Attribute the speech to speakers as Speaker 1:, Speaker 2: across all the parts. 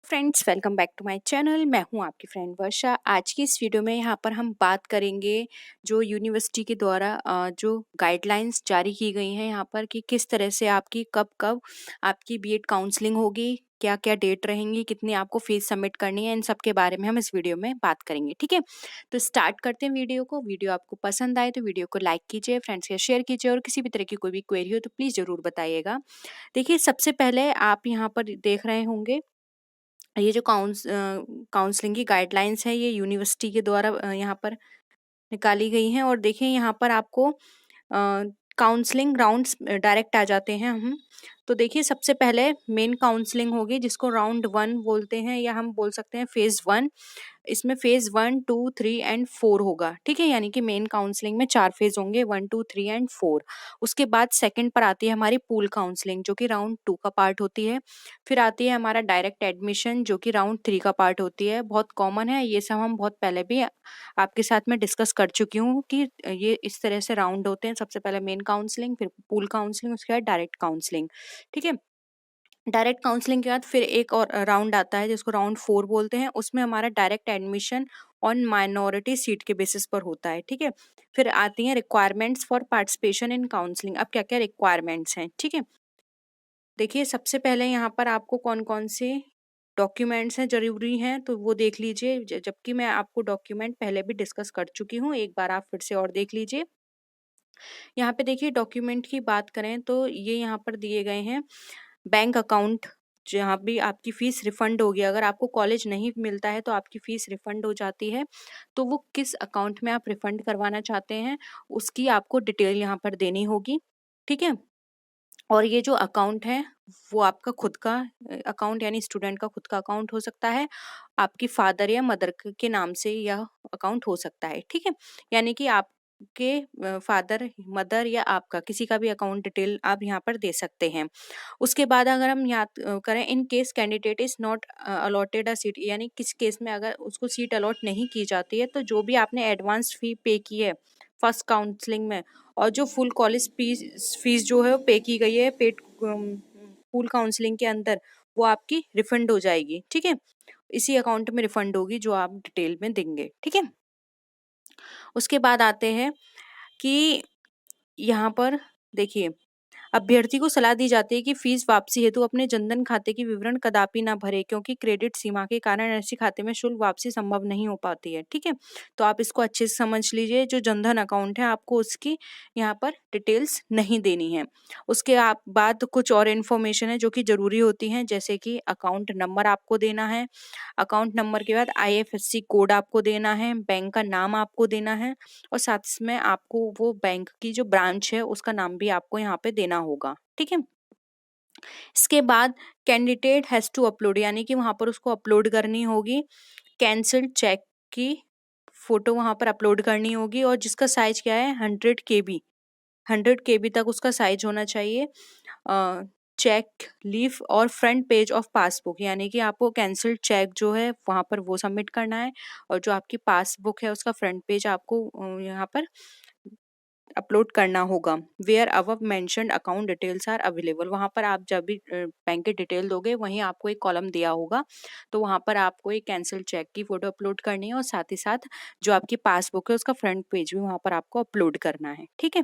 Speaker 1: Friends, welcome back to my channel. मैं हूं आपकी फ्रेंड वर्षा। आज की इस वीडियो में यहाँ पर हम बात करेंगे जो यूनिवर्सिटी के द्वारा जो गाइडलाइंस जारी की गई हैं यहाँ पर कि किस तरह से आपकी कब कब आपकी बीएड काउंसलिंग होगी, क्या क्या डेट रहेंगी, कितनी आपको फीस सबमिट करनी है, इन सब के बारे में हम इस वीडियो में बात करेंगे। ठीक है, तो स्टार्ट करते हैं वीडियो को। वीडियो आपको पसंद आए तो वीडियो को लाइक कीजिए, फ्रेंड्स के शेयर कीजिए, और किसी भी तरह की कोई भी क्वेरी हो तो प्लीज़ ज़रूर बताइएगा। देखिए, सबसे पहले आप यहाँ पर देख रहे होंगे ये जो काउंसलिंग की गाइडलाइंस है, ये यूनिवर्सिटी के द्वारा यहाँ पर निकाली गई हैं। और देखिए, यहाँ पर आपको काउंसलिंग राउंड्स डायरेक्ट आ जाते हैं हम। तो देखिए, सबसे पहले मेन काउंसलिंग होगी जिसको राउंड 1 बोलते हैं, या हम बोल सकते हैं फेज़ 1। इसमें फेज़ 1, 2, 3 एंड 4 होगा। ठीक है, यानी कि मेन काउंसलिंग में 4 फेज़ होंगे, 1, 2, 3 एंड 4। उसके बाद सेकंड पर आती है हमारी पूल काउंसलिंग, जो कि राउंड 2 का पार्ट होती है। फिर आती है हमारा डायरेक्ट एडमिशन, जो कि राउंड 3 का पार्ट होती है। बहुत कॉमन है ये सब, हम बहुत पहले भी आपके साथ में डिस्कस कर चुकी हूँ कि ये इस तरह से राउंड होते हैं। सबसे पहले मेन काउंसलिंग, फिर पूल काउंसलिंग, उसके बाद डायरेक्ट काउंसलिंग। ठीक है, डायरेक्ट काउंसलिंग के बाद फिर एक और राउंड आता है जिसको राउंड 4 बोलते हैं। उसमें हमारा direct admission on minority seat के बेसिस पर होता है। ठीक है, फिर आती हैं requirements for participation in counselling. अब क्या क्या रिक्वायरमेंट्स हैं, ठीक है। देखिए, सबसे पहले यहाँ पर आपको कौन कौन से डॉक्यूमेंट्स हैं जरूरी हैं, तो वो देख लीजिए। जबकि मैं आपको डॉक्यूमेंट पहले भी डिस्कस कर चुकी हूँ, एक बार आप फिर से और देख लीजिए। यहाँ पे देखिए, डॉक्यूमेंट की बात करें तो ये यहाँ पर दिए गए हैं। बैंक अकाउंट, जहाँ भी आपकी फ़ीस रिफ़ंड होगी। अगर आपको कॉलेज नहीं मिलता है तो आपकी फ़ीस रिफ़ंड हो जाती है, तो वो किस अकाउंट में आप रिफ़ंड करवाना चाहते हैं, उसकी आपको डिटेल यहाँ पर देनी होगी। ठीक है, और ये जो अकाउंट है वो आपका खुद का अकाउंट, यानी स्टूडेंट का खुद का अकाउंट हो सकता है। आपकी फादर या मदर के नाम से यह अकाउंट हो सकता है। ठीक है, यानी कि आपके फादर, मदर या आपका किसी का भी अकाउंट डिटेल आप यहाँ पर दे सकते हैं। उसके बाद अगर हम याद करें, in case candidate is not allotted a seat, यानी किस केस में अगर उसको सीट अलॉट नहीं की जाती है, तो जो भी आपने एडवांस फी पे की है फर्स्ट काउंसलिंग में, और जो फुल कॉलेज फीस जो है वो पे की गई है पेड फुल काउंसलिंग के अंदर, वो आपकी रिफंड हो जाएगी। ठीक है, इसी अकाउंट में रिफंड होगी जो आप डिटेल में देंगे। ठीक है, उसके बाद आते हैं कि यहाँ पर देखिए, अभ्यर्थी को सलाह दी जाती है कि फीस वापसी हेतु अपने जनधन खाते की विवरण कदापि ना भरे, क्योंकि क्रेडिट सीमा के कारण ऐसे खाते में शुल्क वापसी संभव नहीं हो पाती है। ठीक है, तो आप इसको अच्छे से समझ लीजिए। जो जनधन अकाउंट है, आपको उसकी यहाँ पर डिटेल्स नहीं देनी है। उसके बाद कुछ और इन्फॉर्मेशन है जो कि जरूरी होती हैं, जैसे कि अकाउंट नंबर आपको देना है। अकाउंट नंबर के बाद IFSC कोड आपको देना है, बैंक का नाम आपको देना है, और साथ में आपको वो बैंक की जो ब्रांच है उसका नाम भी आपको यहाँ पे देना होगा। ठीक है, इसके बाद कैंडिडेट हैज टू अपलोड, यानी कि वहां पर उसको अपलोड करनी होगी कैंसल्ड चेक की फोटो, वहां पर अपलोड करनी होगी। और जिसका साइज क्या है, 100 KB, 100 KB तक उसका साइज होना चाहिए। चेक लीफ और फ्रंट पेज ऑफ पासबुक, यानी कि आपको कैंसल्ड चेक जो है वहां पर वो सबमिट करना है, और जो आपकी पासबुक है उसका फ्रंट पेज आपको यहाँ पर अपलोड करना होगा। Where above mentioned account details are available, वहां पर आप जब भी बैंक के डिटेल दोगे वहीं आपको एक कॉलम दिया होगा, तो वहां पर आपको एक कैंसिल चेक की फोटो अपलोड करनी है, और साथ ही साथ जो आपकी पासबुक है उसका फ्रंट पेज भी वहां पर आपको अपलोड करना है। ठीक है,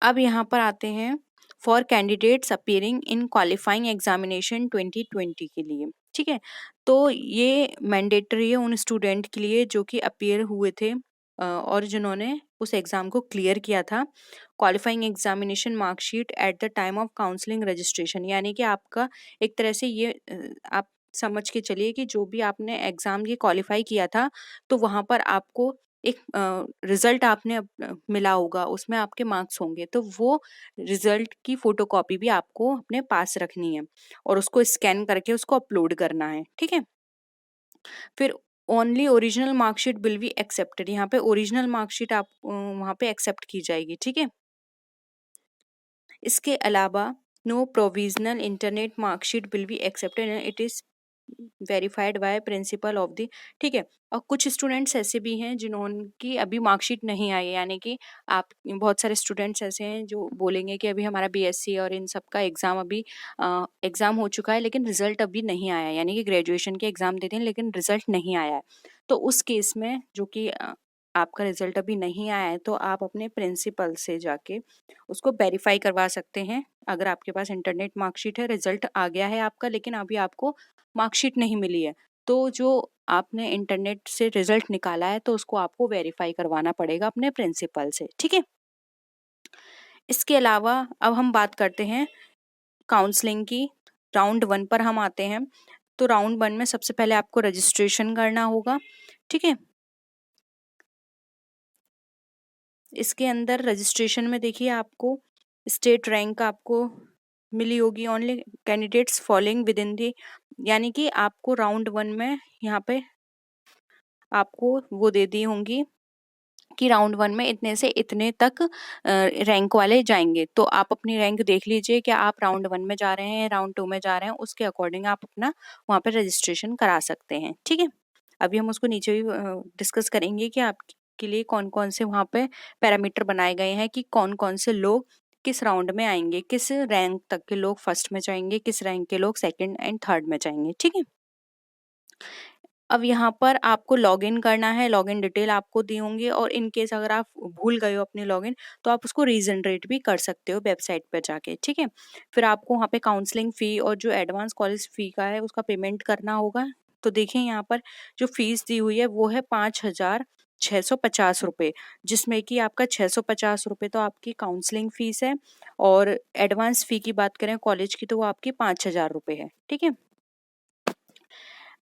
Speaker 1: अब यहाँ पर आते हैं for candidates appearing in qualifying examination 2020 के लिए। ठीक है, तो ये मैंडेटरी है उन स्टूडेंट के लिए जो कि अपीयर हुए थे और जिन्होंने उस एग्ज़ाम को क्लियर किया था। Qualifying examination marksheet at the time of counselling registration, यानी कि आपका एक तरह से ये आप समझ के चलिए कि जो भी आपने एग्ज़ाम ये क्वालिफाई किया था, तो वहाँ पर आपको एक रिजल्ट आपने मिला होगा, उसमें आपके मार्क्स होंगे, तो वो रिजल्ट की फोटोकॉपी भी आपको अपने पास रखनी है, और उसको स्कैन करके उसको अपलोड करना है। ठीक है, फिर only original marksheet will be accepted, यहाँ पे ओरिजिनल मार्कशीट आप वहाँ पे एक्सेप्ट की जाएगी। ठीक है, इसके अलावा no provisional internet marksheet will be accepted, it is verified by principal of the, ठीक है। और कुछ स्टूडेंट्स ऐसे भी हैं जिन्होंने अभी मार्कशीट नहीं आई है, यानी कि आप बहुत सारे स्टूडेंट्स ऐसे हैं जो बोलेंगे कि अभी हमारा बीएससी और इन सब का एग्ज़ाम अभी एग्ज़ाम हो चुका है लेकिन रिजल्ट अभी नहीं आया, यानी कि ग्रेजुएशन के एग्ज़ाम देते हैं लेकिन रिजल्ट नहीं आया है। तो उस केस में जो कि आपका रिजल्ट अभी नहीं आया है, तो आप अपने प्रिंसिपल से जाके उसको वेरीफाई करवा सकते हैं। अगर आपके पास इंटरनेट मार्कशीट है, रिजल्ट आ गया है आपका लेकिन अभी आपको मार्कशीट नहीं मिली है, तो जो आपने इंटरनेट से रिजल्ट निकाला है तो उसको आपको वेरीफाई करवाना पड़ेगा अपने प्रिंसिपल से, ठीक है। इसके अलावा अब हम बात करते हैं काउंसलिंग की। राउंड 1 पर हम आते हैं। तो राउंड 1 में सबसे पहले आपको रजिस्ट्रेशन करना होगा, ठीक है। इसके अंदर रजिस्ट्रेशन में देखिए आपको स्टेट रैंक आपको मिली होगी। Only candidates following with in the, यानी कि आपको राउंड 1 में यहाँ पे आपको वो दे दी होंगी कि राउंड 1 में इतने से इतने तक रैंक वाले जाएंगे। तो आप अपनी रैंक देख लीजिए कि आप राउंड 1 में जा रहे हैं, राउंड 2 में जा रहे हैं, उसके अकॉर्डिंग आप अपना वहाँ पे रजिस्ट्रेशन करा सकते हैं, ठीक है। अभी हम उसको नीचे भी डिस्कस करेंगे कि आपके लिए कौन कौन से वहाँ पे पैरामीटर बनाए गए हैं कि कौन कौन से लोग किस राउंड में आएंगे, किस रैंक तक के लोग फर्स्ट में जाएंगे, किस रैंक के लोग सेकंड एंड थर्ड में जाएंगे, ठीक है। अब यहाँ पर आपको लॉगिन करना है, लॉगिन डिटेल आपको दी होंगी और इन केस अगर आप भूल गए हो अपनी लॉगिन तो आप उसको रीजनरेट भी कर सकते हो वेबसाइट पर जाके, ठीक है। फिर आपको वहाँ पे काउंसलिंग फ़ी और जो एडवांस कॉलेज फ़ी का है उसका पेमेंट करना होगा। तो देखिए यहाँ पर जो फीस दी हुई है वो है 5,650 रुपये, जिसमें कि आपका 650 रुपये तो आपकी काउंसलिंग फ़ीस है और एडवांस फ़ी की बात करें कॉलेज की तो वो आपकी 5,000 रुपये है, ठीक है।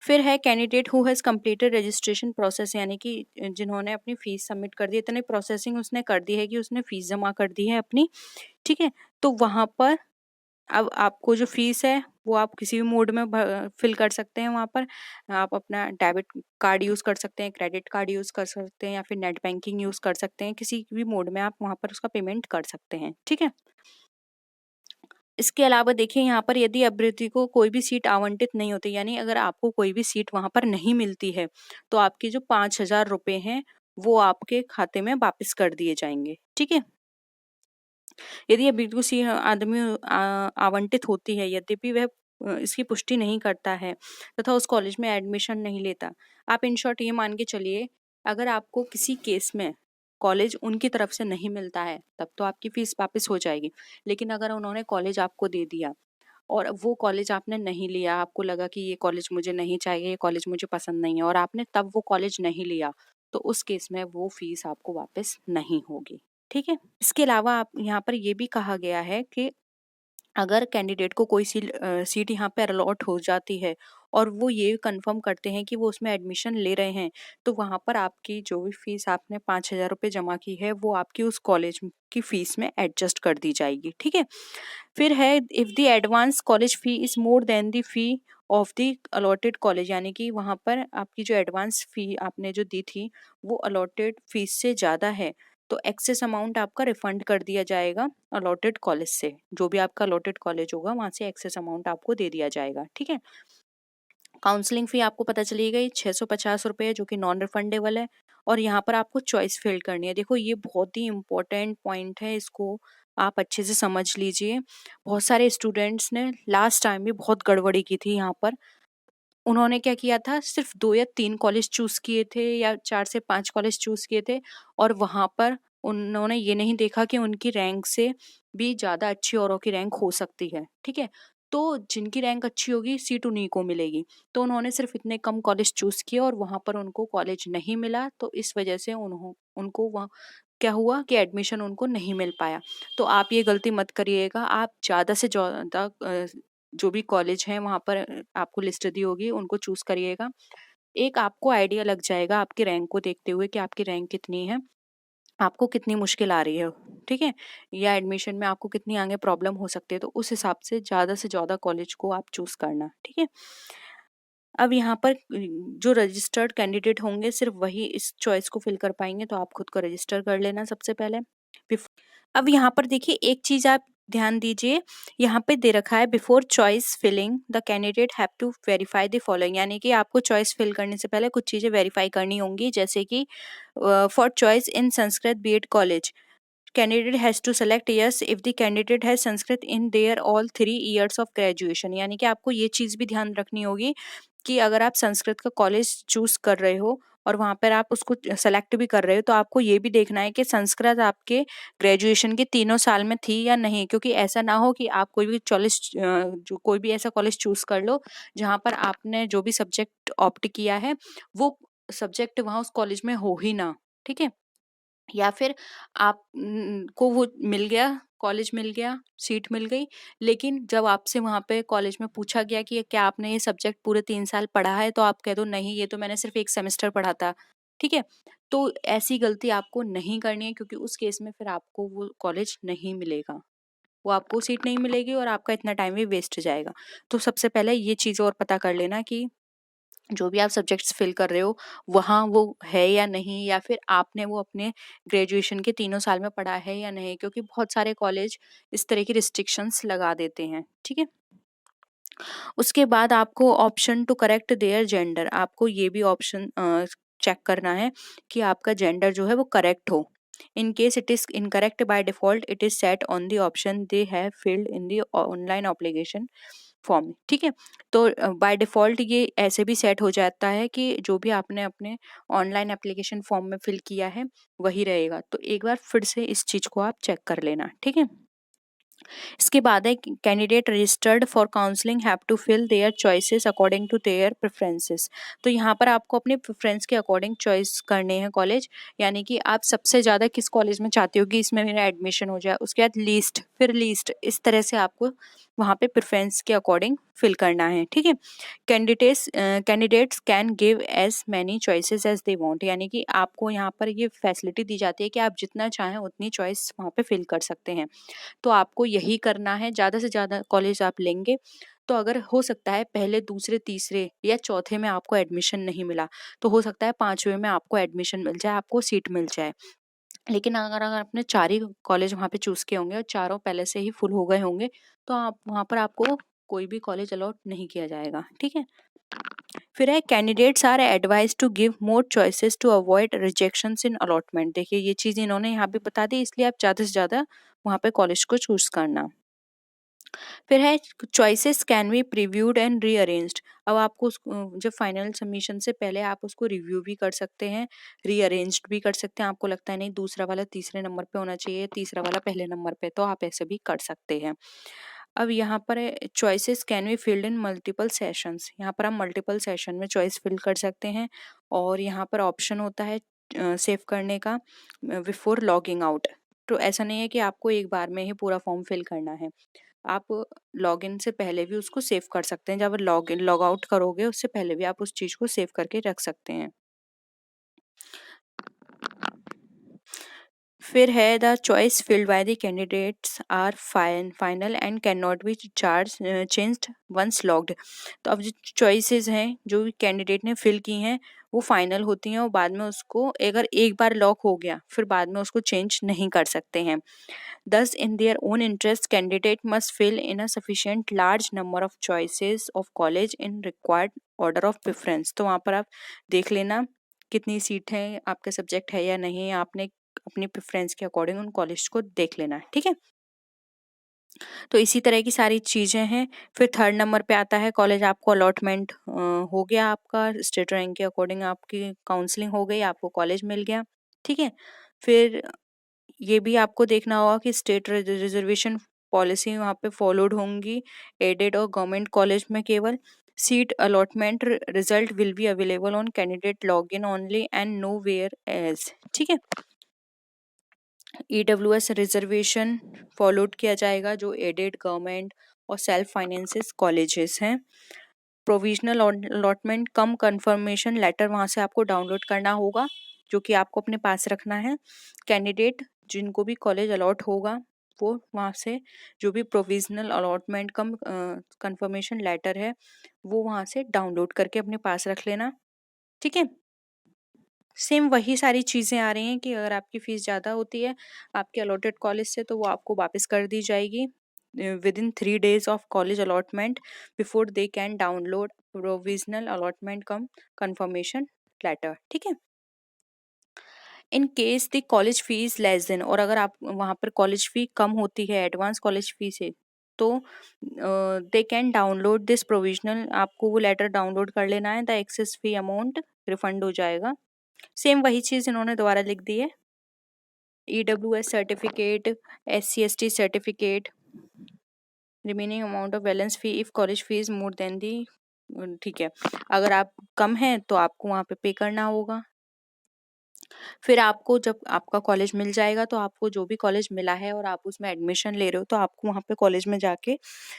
Speaker 1: फिर है candidate who has completed registration process, यानी कि जिन्होंने अपनी फ़ीस सबमिट कर दी, इतनी प्रोसेसिंग उसने कर दी है कि उसने फ़ीस जमा कर दी है अपनी, ठीक है। तो वहाँ पर अब आपको जो फ़ीस है वो आप किसी भी मोड में फिल कर सकते हैं। वहाँ पर आप अपना डेबिट कार्ड यूज़ कर सकते हैं, क्रेडिट कार्ड यूज़ कर सकते हैं या फिर नेट बैंकिंग यूज़ कर सकते हैं। किसी भी मोड में आप वहाँ पर उसका पेमेंट कर सकते हैं, ठीक है। इसके अलावा देखिए यहाँ पर यदि अभ्यर्थी को कोई भी सीट आवंटित नहीं होती, यानी अगर आपको कोई भी सीट वहाँ पर नहीं मिलती है तो आपके जो 5,000 रुपये हैं वो आपके खाते में वापस कर दिए जाएंगे, ठीक है। यदि अभ्यर्थी को सी आदमी आवंटित होती है यद्यपि वह इसकी पुष्टि नहीं करता है तथा उस कॉलेज में एडमिशन नहीं लेता, आप इन शॉर्ट ये मान के चलिए अगर आपको किसी केस में कॉलेज उनकी तरफ से नहीं मिलता है तब तो आपकी फीस वापस हो जाएगी। लेकिन अगर उन्होंने कॉलेज आपको दे दिया और वो कॉलेज आपने नहीं लिया, आपको लगा कि ये कॉलेज मुझे नहीं चाहिए, ये कॉलेज मुझे पसंद नहीं है और आपने तब वो कॉलेज नहीं लिया, तो उस केस में वो फीस आपको वापस नहीं होगी, ठीक है। इसके अलावा आप यहाँ पर ये भी कहा गया है कि अगर कैंडिडेट को कोई सीट यहाँ पर अलॉट हो जाती है और वो ये कंफर्म करते हैं कि वो उसमें एडमिशन ले रहे हैं, तो वहाँ पर आपकी जो भी फीस आपने 5,000 रुपये जमा की है वो आपकी उस कॉलेज की फीस में एडजस्ट कर दी जाएगी, ठीक है। फिर है if the advance college fee is more than the fee of the allotted college, यानी कि वहाँ पर आपकी जो एडवांस फ़ी आपने जो दी थी वो अलॉटेड फ़ीस से ज़्यादा है तो एक्सेस अमाउंट आपका रिफंड कर दिया जाएगा अलॉटेड कॉलेज से। जो भी आपका अलॉटेड कॉलेज होगा वहाँ से एक्सेस अमाउंट आपको दे दिया जाएगा, ठीक है। काउंसलिंग फ़ी आपको पता चली गई 650 रुपये है जो कि नॉन रिफंडेबल है और यहाँ पर आपको चॉइस फिल करनी है। देखो ये बहुत ही इम्पोर्टेंट पॉइंट है, इसको आप अच्छे से समझ लीजिए। बहुत सारे स्टूडेंट्स ने लास्ट टाइम भी बहुत गड़बड़ी की थी यहाँ पर। उन्होंने क्या किया था, सिर्फ 2 या 3 कॉलेज चूज़ किए थे या 4 से 5 कॉलेज चूज़ किए थे और वहाँ पर उन्होंने ये नहीं देखा कि उनकी रैंक से भी ज़्यादा अच्छी औरों की रैंक हो सकती है, ठीक है? तो जिनकी रैंक अच्छी होगी सीट उन्हीं को मिलेगी। तो उन्होंने सिर्फ इतने कम कॉलेज चूज़ किए और वहाँ पर उनको कॉलेज नहीं मिला, तो इस वजह से उनको वहाँ क्या हुआ कि एडमिशन उनको नहीं मिल पाया। तो आप ये गलती मत करिएगा, आप ज़्यादा से ज़्यादा जो भी कॉलेज हैं वहाँ पर आपको लिस्ट दी होगी उनको चूज़ करिएगा। एक आपको आइडिया लग जाएगा आपकी रैंक को देखते हुए कि आपकी रैंक कितनी है, आपको कितनी मुश्किल आ रही है, ठीक है? या एडमिशन में आपको कितनी आगे प्रॉब्लम हो सकती है, तो उस हिसाब से ज़्यादा कॉलेज को आप चूज़ करना, ठीक है? अब यहाँ पर जो रजिस्टर्ड कैंडिडेट होंगे सिर्फ वही इस चॉइस को फिल कर पाएँगे, तो आप खुद को रजिस्टर कर लेना सबसे पहले। अब यहाँ पर देखिए एक चीज़ आप ध्यान दीजिए, यहाँ पे दे रखा है before choice filling the candidate have to verify the following, यानी कि आपको चॉइस फिल करने से पहले कुछ चीज़ें वेरीफाई करनी होंगी, जैसे कि for choice in Sanskrit BEd college candidate has to select yes if the candidate has Sanskrit in their all 3 years of graduation, यानी कि आपको ये चीज़ भी ध्यान रखनी होगी कि अगर आप संस्कृत का कॉलेज चूज कर रहे हो और वहाँ पर आप उसको सेलेक्ट भी कर रहे हो, तो आपको ये भी देखना है कि संस्कृत आपके ग्रेजुएशन के तीनों साल में थी या नहीं, क्योंकि ऐसा ना हो कि आप कोई भी कोई भी ऐसा कॉलेज चूज कर लो जहाँ पर आपने जो भी सब्जेक्ट ऑप्ट किया है वो सब्जेक्ट वहाँ उस कॉलेज में हो ही ना। ठीक है, या फिर आप को वो मिल गया, कॉलेज मिल गया, सीट मिल गई, लेकिन जब आपसे वहाँ पे कॉलेज में पूछा गया कि क्या आपने ये सब्जेक्ट पूरे 3 साल पढ़ा है, तो आप कह दो नहीं, ये तो मैंने सिर्फ 1 सेमेस्टर पढ़ा था। ठीक है, तो ऐसी गलती आपको नहीं करनी है, क्योंकि उस केस में फिर आपको वो कॉलेज नहीं मिलेगा, वो आपको सीट नहीं मिलेगी और आपका इतना टाइम भी वेस्ट जाएगा। तो सबसे पहले ये चीज़ और पता कर लेना कि जो भी आप सब्जेक्ट्स फिल कर रहे हो वहाँ वो है या नहीं, या फिर आपने वो अपने ग्रेजुएशन के तीनों साल में पढ़ा है या नहीं, क्योंकि बहुत सारे कॉलेज इस तरह की रिस्ट्रिक्शंस लगा देते हैं। ठीक है, उसके बाद आपको option to correct their gender, आपको ये भी ऑप्शन चेक करना है कि आपका जेंडर जो है वो करेक्ट हो। In case it is incorrect by default it is set on the option they have filled in the online application form. ठीक है, तो बाय डिफॉल्ट ये ऐसे भी सेट हो जाता है कि जो भी आपने अपने ऑनलाइन एप्लीकेशन फॉर्म में फिल किया है वही रहेगा। तो एक बार फिर से इस चीज को आप चेक कर लेना। ठीक है, इसके बाद है candidate registered for counselling have to fill their choices according to their preferences. तो यहाँ पर आपको अपने प्रेफरेंस के अकॉर्डिंग चॉइस करने हैं कॉलेज, यानी कि आप सबसे ज़्यादा किस कॉलेज में चाहते हो कि इसमें मेरा एडमिशन हो जाए, उसके बाद लीस्ट, फिर लीस्ट, इस तरह से आपको वहाँ पे प्रेफरेंस के अकॉर्डिंग फिल करना है। ठीक है, candidates can give as many choices as they want, यानी कि आपको यहाँ पर ये फैसिलिटी दी जाती है कि आप जितना चाहें उतनी चॉइस वहाँ पे फिल कर सकते हैं। तो आपको यही करना है, ज़्यादा से ज़्यादा कॉलेज आप लेंगे तो अगर हो सकता है पहले, दूसरे, तीसरे या चौथे में आपको एडमिशन नहीं मिला, तो हो सकता है 5वें में आपको एडमिशन मिल जाए, आपको सीट मिल जाए। लेकिन अगर अगर आपने 4 ही कॉलेज वहाँ पे चूज़ किए होंगे और चारों पहले से ही फुल हो गए होंगे, तो आप वहाँ पर आपको कोई भी कॉलेज अलॉट नहीं किया जाएगा। ठीक है, फिर है candidates are advise to give more choices to avoid rejections in allotment. देखिए ये चीज़ इन्होंने यहाँ पे बता दी, इसलिए आप ज़्यादा से ज़्यादा वहाँ पे कॉलेज को चूज करना। फिर है choices can be previewed and rearranged. अब आपको जब फाइनल सबमिशन से पहले आप उसको रिव्यू भी कर सकते हैं, रीअरेंज्ड भी कर सकते हैं। आपको लगता है नहीं दूसरा वाला तीसरे नंबर पे होना चाहिए, तीसरा वाला पहले नंबर पे, तो आप ऐसे भी कर सकते हैं। अब यहाँ पर choices can be filled in multiple sessions, यहाँ पर आप मल्टीपल सेशन में चॉइस फिल कर सकते हैं। और यहाँ पर ऑप्शन होता है सेव करने का बिफोर लॉगिंग आउट। तो ऐसा नहीं है कि आपको एक बार में ही पूरा फॉर्म फिल करना है, आप लॉगिन से पहले भी उसको सेव कर सकते हैं। जब लॉग इन लॉग आउट करोगे उससे पहले भी आप उस चीज़ को सेव करके रख सकते हैं। फिर है the choice filled by the candidates are final and can not be charge changed once logged. तो अब जो चॉइसेस हैं जो कैंडिडेट ने फिल की हैं वो फाइनल होती हैं और बाद में उसको अगर एक बार लॉक हो गया फिर बाद में उसको चेंज नहीं कर सकते हैं। Thus, in their own interest, candidate must fill in a sufficient large number of choices of college in required order of preference। तो वहाँ पर आप देख लेना कितनी सीट है, आपका सब्जेक्ट है या नहीं, आपने अपनी प्रेफरेंस के अकॉर्डिंग उन कॉलेज को देख लेना है। ठीक है, तो इसी तरह की सारी चीज़ें हैं। फिर थर्ड नंबर पे आता है कॉलेज आपको अलॉटमेंट हो गया, आपका स्टेट रैंक के अकॉर्डिंग आपकी काउंसलिंग हो गई, आपको कॉलेज मिल गया। ठीक है, फिर ये भी आपको देखना होगा कि स्टेट रिजर्वेशन पॉलिसी वहाँ पे फॉलोड होंगी एडेड और गवर्नमेंट कॉलेज में। केवल seat allotment result will be available on candidate login only and nowhere else. ठीक है, ईडब्ल्यूएस रिजर्वेशन फॉलोड किया जाएगा जो एडेड, गवर्नमेंट और सेल्फ फाइनेंसेस कॉलेजेस हैं। Provisional allotment cum confirmation letter वहाँ से आपको डाउनलोड करना होगा जो कि आपको अपने पास रखना है। कैंडिडेट जिनको भी कॉलेज अलॉट होगा वो वहाँ से जो भी provisional allotment cum confirmation letter है वो वहाँ से डाउनलोड करके अपने पास रख लेना। ठीक है, सेम वही सारी चीज़ें आ रही हैं कि अगर आपकी फ़ीस ज़्यादा होती है आपके अलॉटेड कॉलेज से तो वो आपको वापस कर दी जाएगी within 3 days of college allotment before they can download provisional allotment cum confirmation letter. ठीक है। In case the college fees less than, और अगर आप वहाँ पर कॉलेज फी कम होती है एडवांस कॉलेज फी से तो they can download this provisional, आपको वो लेटर डाउनलोड कर लेना है, the excess fee amount refund हो जाएगा। सेम वही चीज़ इन्होंने दोबारा लिख दी है। EWS certificate, SC/ST certificate, remaining amount of balance fee if college fees more than the. ठीक है, अगर आप कम है तो आपको वहाँ पे करना होगा। फिर आपको जब आपका कॉलेज मिल जाएगा तो आपको जो भी कॉलेज मिला है और आप उसमें एडमिशन ले रहे हो तो आपको वहाँ पे कॉलेज में जाके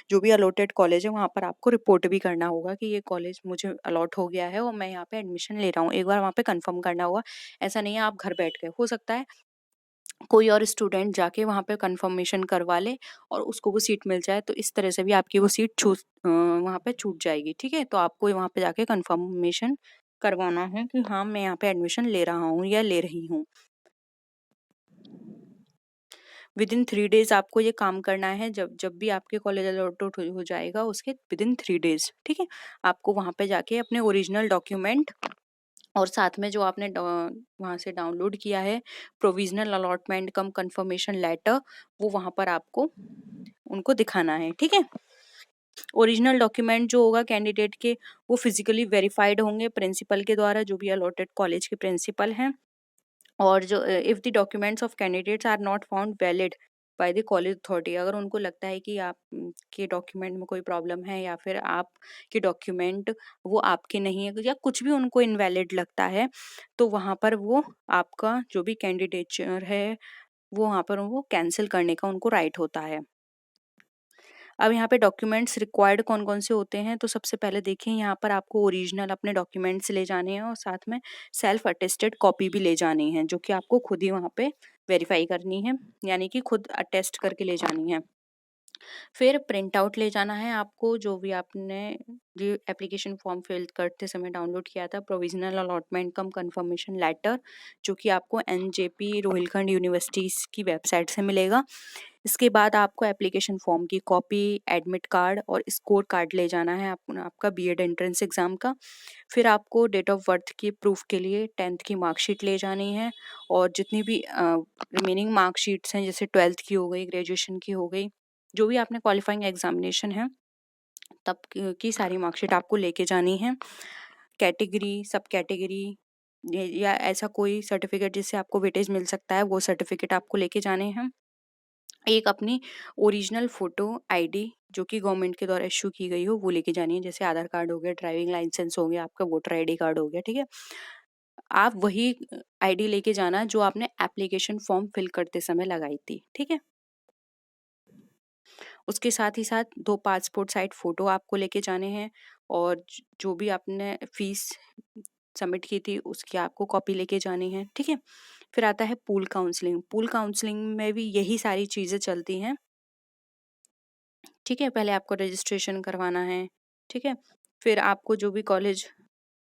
Speaker 1: जो भी अलॉटेड कॉलेज है वहाँ पर आपको रिपोर्ट भी करना होगा कि ये कॉलेज मुझे अलॉट हो गया है और मैं यहाँ पे एडमिशन ले रहा हूँ। एक बार वहाँ पे कंफर्म करना होगा। ऐसा नहीं है आप घर बैठ गए, हो सकता है कोई और स्टूडेंट जाके वहाँ पे कंफर्मेशन करवा ले और उसको वो सीट मिल जाए, तो इस तरह से भी आपकी वो सीट वहाँ पे छूट जाएगी। ठीक है, तो आपको वहाँ पे जाके कंफर्मेशन करवाना है कि हाँ मैं यहाँ पे एडमिशन ले रहा हूँ या ले रही हूँ। विदिन 3 days आपको ये काम करना है। जब जब भी आपके कॉलेज अलॉट हो जाएगा उसके विदिन 3 days, ठीक है, आपको वहाँ पे जाके अपने ओरिजिनल डॉक्यूमेंट और साथ में जो आपने वहाँ से डाउनलोड किया है provisional allotment cum confirmation letter, वो वहाँ पर आपको उनको दिखाना है। ठीक है, ओरिजिनल डॉक्यूमेंट जो होगा कैंडिडेट के वो फिजिकली वेरीफाइड होंगे प्रिंसिपल के द्वारा, जो भी अलॉटेड कॉलेज के प्रिंसिपल हैं। और जो if the documents of candidates are not found valid by the college authority, अगर उनको लगता है कि आप के डॉक्यूमेंट में कोई प्रॉब्लम है या फिर आप के डॉक्यूमेंट वो आपके नहीं है या कुछ भी उनको इनवैलिड लगता है, तो वहाँ पर वो आपका जो भी कैंडिडेचर है वो वहाँ पर वो कैंसिल करने का उनको राइट होता है। अब यहाँ पे डॉक्यूमेंट्स रिक्वायर्ड कौन कौन से होते हैं, तो सबसे पहले देखें यहाँ पर आपको ओरिजिनल अपने डॉक्यूमेंट्स ले जाने हैं और साथ में सेल्फ अटेस्टेड कॉपी भी ले जानी है, जो कि आपको खुद ही वहाँ पे वेरीफाई करनी है, यानी कि खुद अटेस्ट करके ले जानी है। फिर प्रिंट आउट ले जाना है आपको, जो भी आपने जो एप्लीकेशन फॉर्म फिल करते समय डाउनलोड किया था provisional allotment cum confirmation letter, जो कि आपको NJP रोहिलखंड यूनिवर्सिटी की वेबसाइट से मिलेगा। इसके बाद आपको एप्लीकेशन फॉर्म की कॉपी, एडमिट कार्ड और स्कोर कार्ड ले जाना है आपका BEd एंट्रेंस एग्जाम का। फिर आपको डेट ऑफ बर्थ की प्रूफ के लिए 10th की मार्कशीट ले जानी है और जितनी भी रिमेनिंग मार्कशीट्स हैं जैसे 12th की हो गई, ग्रेजुएशन की हो गई, जो भी आपने क्वालिफाइंग एग्जामिनेशन है तब की सारी मार्कशीट आपको लेके जानी है। कैटेगरी, सब कैटेगरी या ऐसा कोई सर्टिफिकेट जिससे आपको वेटेज मिल सकता है वो सर्टिफिकेट आपको लेके जाने हैं। एक अपनी ओरिजिनल फोटो आईडी जो कि गवर्नमेंट के द्वारा इशू की गई हो वो लेके जानी है, जैसे आधार कार्ड हो गया, ड्राइविंग लाइसेंस हो गया, आपका वोटर आईडी कार्ड हो गया। ठीक है, आप वही आईडी लेके जाना जो आपने एप्लीकेशन फॉर्म फिल करते समय लगाई थी। ठीक है, उसके साथ ही साथ 2 पासपोर्ट साइज फोटो आपको लेके जाने हैं और जो भी आपने फीस सबमिट की थी उसकी आपको कॉपी लेके जानी है। ठीक है, फिर आता है पूल काउंसलिंग। पूल काउंसलिंग में भी यही सारी चीजें चलती हैं। ठीक है, पहले आपको रजिस्ट्रेशन करवाना है। ठीक है, फिर आपको जो भी कॉलेज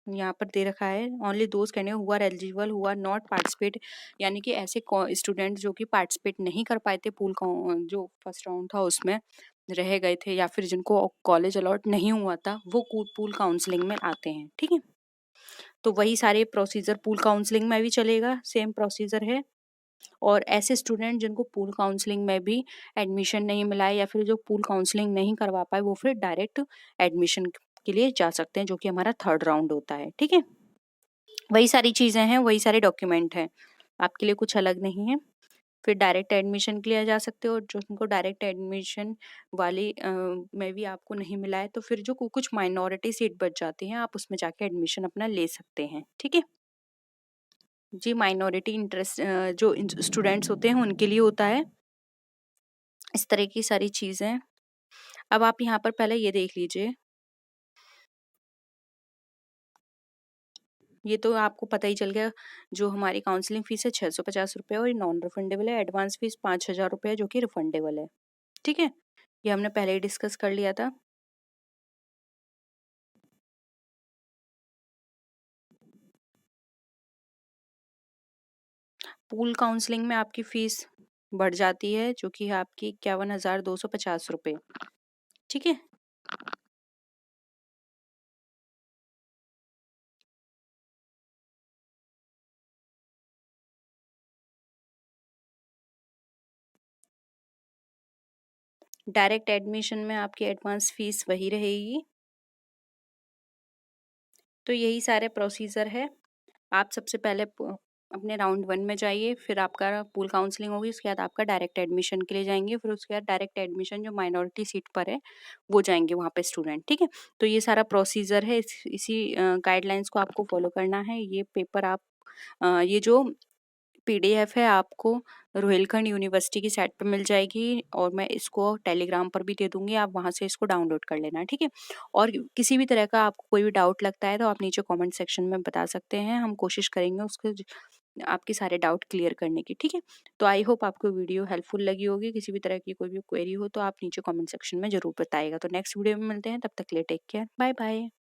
Speaker 1: यहाँ पर दे रखा है, only those candidate who are eligible who are not participate, यानी कि ऐसे स्टूडेंट जो कि पार्टिसिपेट नहीं कर पाए थे पूल जो फर्स्ट राउंड था उसमें रह गए थे या फिर जिनको कॉलेज अलॉट नहीं हुआ था वो पूल काउंसलिंग में आते हैं। ठीक है, तो वही सारे प्रोसीजर पूल काउंसलिंग में भी चलेगा, सेम प्रोसीजर है। और ऐसे स्टूडेंट जिनको पूल काउंसलिंग में भी एडमिशन नहीं मिला है या फिर जो पूल काउंसलिंग नहीं करवा पाए वो फिर डायरेक्ट एडमिशन के लिए जा सकते हैं, जो कि हमारा 3rd राउंड होता है। ठीक है, वही सारी चीजें हैं, वही सारे डॉक्यूमेंट हैं, आपके लिए कुछ अलग नहीं है। फिर डायरेक्ट एडमिशन के लिए जा सकते हो और जो उनको डायरेक्ट एडमिशन वाली में भी आपको नहीं मिला है तो फिर जो कुछ माइनॉरिटी सीट बच जाती हैं आप उसमें जाके एडमिशन अपना ले सकते हैं। ठीक है जी, माइनॉरिटी इंटरेस्ट जो स्टूडेंट्स होते हैं उनके लिए होता है। इस तरह की सारी चीजें। अब आप यहाँ पर पहले ये देख लीजिए, ये तो आपको पता ही चल गया, जो हमारी काउंसलिंग फीस है 650 रुपये और ये नॉन रिफंडेबल है। एडवांस फीस 5000 रुपये जो कि रिफंडेबल है। ठीक है, ये हमने पहले ही डिस्कस कर लिया था। पूल काउंसलिंग में आपकी फ़ीस बढ़ जाती है, जो कि है आपकी 51,250 रुपए। ठीक है? डायरेक्ट एडमिशन में आपकी एडवांस फ़ीस वही रहेगी। तो यही सारे प्रोसीजर है। आप सबसे पहले अपने राउंड 1 में जाइए, फिर आपका पूल काउंसलिंग होगी, उसके बाद आपका डायरेक्ट एडमिशन के लिए जाएँगे, फिर उसके बाद डायरेक्ट एडमिशन जो माइनॉरिटी सीट पर है, वो जाएँगे वहाँ पे स्टूडेंट, ठीक है? तो ये सारा प्रोसीजर है, इसी गाइडलाइंस को आपको फॉलो करना है। ये पेपर आप ये जो पीडीएफ है आपको रोहिलखंड यूनिवर्सिटी की साइट पे मिल जाएगी और मैं इसको टेलीग्राम पर भी दे दूँगी, आप वहाँ से इसको डाउनलोड कर लेना, ठीक है? और किसी भी तरह का आपको कोई भी डाउट लगता है तो आप नीचे कमेंट सेक्शन में बता सकते हैं, हम कोशिश करेंगे उसके आपके सारे डाउट क्लियर करने की, ठीक है? तो आई होप आपको वीडियो हेल्पफुल लगी होगी, किसी भी तरह की कोई भी क्वेरी हो तो आप नीचे कमेंट सेक्शन में ज़रूर बताइएगा। तो नेक्स्ट वीडियो में मिलते हैं, तब तक के लिए टेक केयर, बाय बाय।